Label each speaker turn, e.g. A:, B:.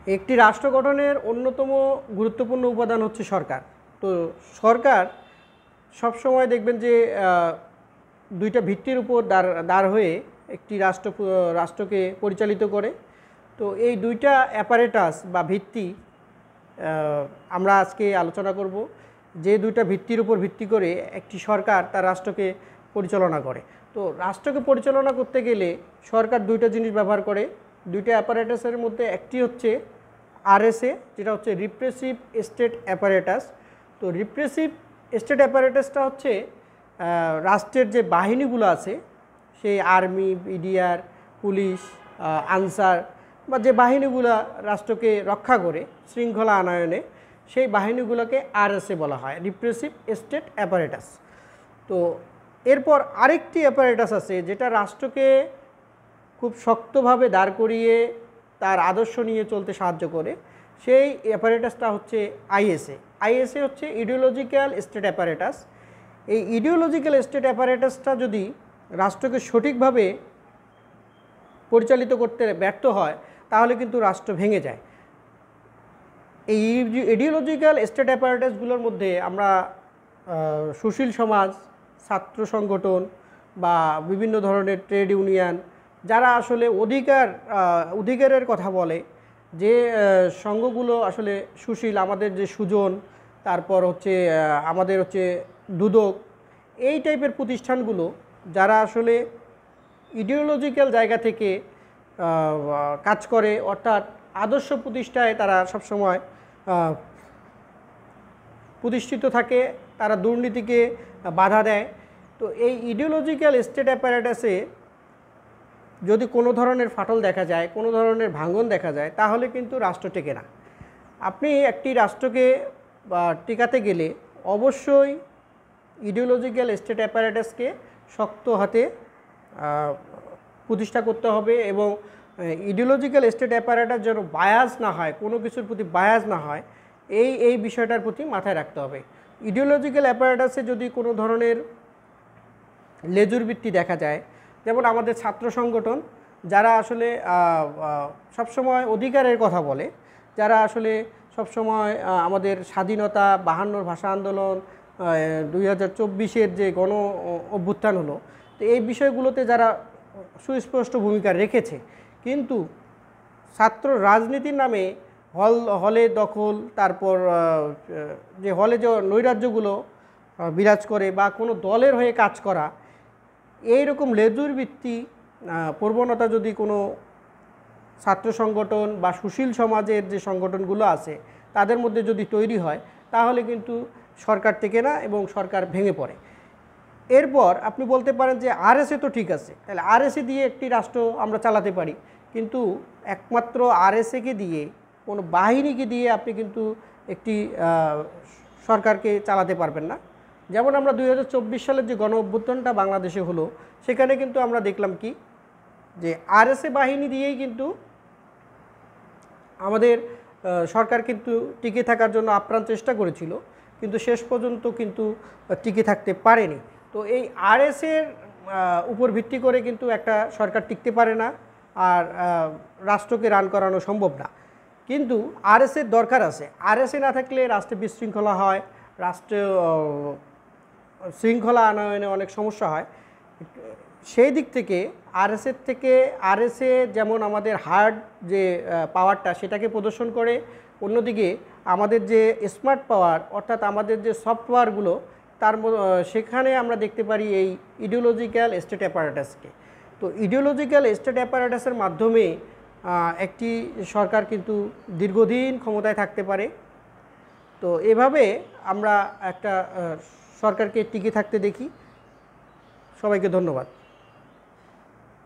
A: একটি রাষ্ট্র গঠনের অন্যতম গুরুত্বপূর্ণ উপাদান হচ্ছে সরকার। তো সরকার সবসময় দেখবেন যে দুইটা ভিত্তির উপর দাঁড় হয়ে একটি রাষ্ট্রকে পরিচালিত করে। তো এই দুইটা অ্যাপারেটাস বা ভিত্তি আমরা আজকে আলোচনা করব, যে দুইটা ভিত্তির উপর ভিত্তি করে একটি সরকার তার রাষ্ট্রকে পরিচালনা করে। তো রাষ্ট্রকে পরিচালনা করতে গেলে সরকার দুইটা জিনিস ব্যবহার করে। দুইটা অ্যাপারেটাসের মধ্যে একটি হচ্ছে আরএসএ, যেটা হচ্ছে রিপ্রেসিভ স্টেট অ্যাপারেটাস। তো রিপ্রেসিভ স্টেট অ্যাপারেটাসটা হচ্ছে রাষ্ট্রের যে বাহিনীগুলো আছে, সেই আর্মি, বিডিআর, পুলিশ, আনসার বা যে বাহিনীগুলো রাষ্ট্রকে রক্ষা করে শৃঙ্খলা আনয়নে, সেই বাহিনীগুলোকে আরএসএ বলা হয়, রিপ্রেসিভ স্টেট অ্যাপারেটাস। তো এরপর আরেকটি অ্যাপারেটাস আছে যেটা রাষ্ট্রকে খুব শক্তভাবে দাঁড় করিয়ে তার আদর্শ নিয়ে চলতে সাহায্য করে, সেই অ্যাপারেটাসটা হচ্ছে আইএসএ। আইএসএ হচ্ছে ইডিওলজিক্যাল স্টেট অ্যাপারেটাস। এই ইডিওলজিক্যাল স্টেট অ্যাপারেটাসটা যদি রাষ্ট্রকে সঠিকভাবে পরিচালিত করতে ব্যর্থ হয় তাহলে কিন্তু রাষ্ট্র ভেঙে যায়। এই ইডিওলজিক্যাল স্টেট অ্যাপারেটাসগুলোর মধ্যে আমরা সুশীল সমাজ, ছাত্র সংগঠন বা বিভিন্ন ধরনের ট্রেড ইউনিয়ন, যারা আসলে অধিকারের কথা বলে, যে সংঘগুলো আসলে সুশীল, আমাদের যে সুজন, তারপর হচ্ছে আমাদের হচ্ছে দুদক, এই টাইপের প্রতিষ্ঠানগুলো যারা আসলে ইডিওলজিক্যাল জায়গা থেকে কাজ করে, অর্থাৎ আদর্শ প্রতিষ্ঠায় তারা সবসময় প্রতিষ্ঠিত থাকে, তারা দুর্নীতিকে বাধা দেয়। তো এই ইডিওলজিক্যাল স্টেট অ্যাপারেটাসে যদি কোনো ধরনের ফাটল দেখা যায়, কোনো ধরনের ভাঙন দেখা যায়, তাহলে কিন্তু রাষ্ট্র টেকে না। আপনি একটি রাষ্ট্রকে টিকাতে গেলে অবশ্যই ইডিওলজিক্যাল স্টেট অ্যাপারেটাসকে শক্ত হাতে প্রতিষ্ঠা করতে হবে, এবং ইডিওলজিক্যাল স্টেট অ্যাপারেটাস যেন বায়াস না হয়, কোনো কিছুর প্রতি বায়াস না হয়, এই বিষয়টার প্রতি মাথায় রাখতে হবে। ইডিওলজিক্যাল অ্যাপারেটাসে যদি কোনো ধরনের লেজুর ভিত্তি দেখা যায়, যেমন আমাদের ছাত্র সংগঠন, যারা আসলে সবসময় অধিকারের কথা বলে, যারা আসলে সবসময় আমাদের স্বাধীনতা, 52 ভাষা আন্দোলন, 2024-এর যে গণ অভ্যুত্থান হলো, তো এই বিষয়গুলোতে যারা সুস্পষ্ট ভূমিকা রেখেছে, কিন্তু ছাত্র রাজনীতির নামে হলে দখল, তারপর যে হলে যে নৈরাজ্যগুলো বিরাজ করে, বা কোনো দলের হয়ে কাজ করা, এই রকম লেজুর ভিত্তি প্রবণতা যদি কোনো ছাত্র সংগঠন বা সুশীল সমাজের যে সংগঠনগুলো আছে তাদের মধ্যে যদি তৈরি হয়, তাহলে কিন্তু সরকার টেকে না এবং সরকার ভেঙে পড়ে। এরপর আপনি বলতে পারেন যে আরএসএ তো ঠিক আছে, তাহলে আরএসএ দিয়ে একটি রাষ্ট্র আমরা চালাতে পারি, কিন্তু একমাত্র আরএসএকে দিয়ে, কোনো বাহিনীকে দিয়ে আপনি কিন্তু একটি সরকারকে চালাতে পারবেন না। যেমন আমরা 2024 সালের যে গণ অভ্যুত্থানটা বাংলাদেশে হলো, সেখানে কিন্তু আমরা দেখলাম কি, যে আরএসএ বাহিনী দিয়েই কিন্তু আমাদের সরকার কিন্তু টিকে থাকার জন্য আপ্রাণ চেষ্টা করেছিল, কিন্তু শেষ পর্যন্ত কিন্তু টিকে থাকতে পারেনি। তো এই আরএসএর উপর ভিত্তি করে কিন্তু একটা সরকার টিকতে পারে না, আর রাষ্ট্রকে রান করানো সম্ভব না। কিন্তু আরএসএর দরকার আছে। আরএসএ না থাকলে রাষ্ট্রে বিশৃঙ্খলা হয়, রাষ্ট্রে শৃঙ্খলা আনয়নে অনেক সমস্যা হয়। সেই দিক থেকে আরএসএ যেমন আমাদের হার্ড যে পাওয়ারটা সেটাকে প্রদর্শন করে, অন্যদিকে আমাদের যে স্মার্ট পাওয়ার, অর্থাৎ আমাদের যে সফটওয়্যারগুলো, সেখানে আমরা দেখতে পারি এই ইডিওলজিক্যাল স্টেট অ্যাপারেটাসকে। তো ইডিওলজিক্যাল স্টেট অ্যাপারেটাসের মাধ্যমে একটি সরকার কিন্তু দীর্ঘদিন ক্ষমতায় থাকতে পারে। তো এভাবে আমরা একটা সরকারকে টিকে থাকতে দেখি। সবাইকে ধন্যবাদ।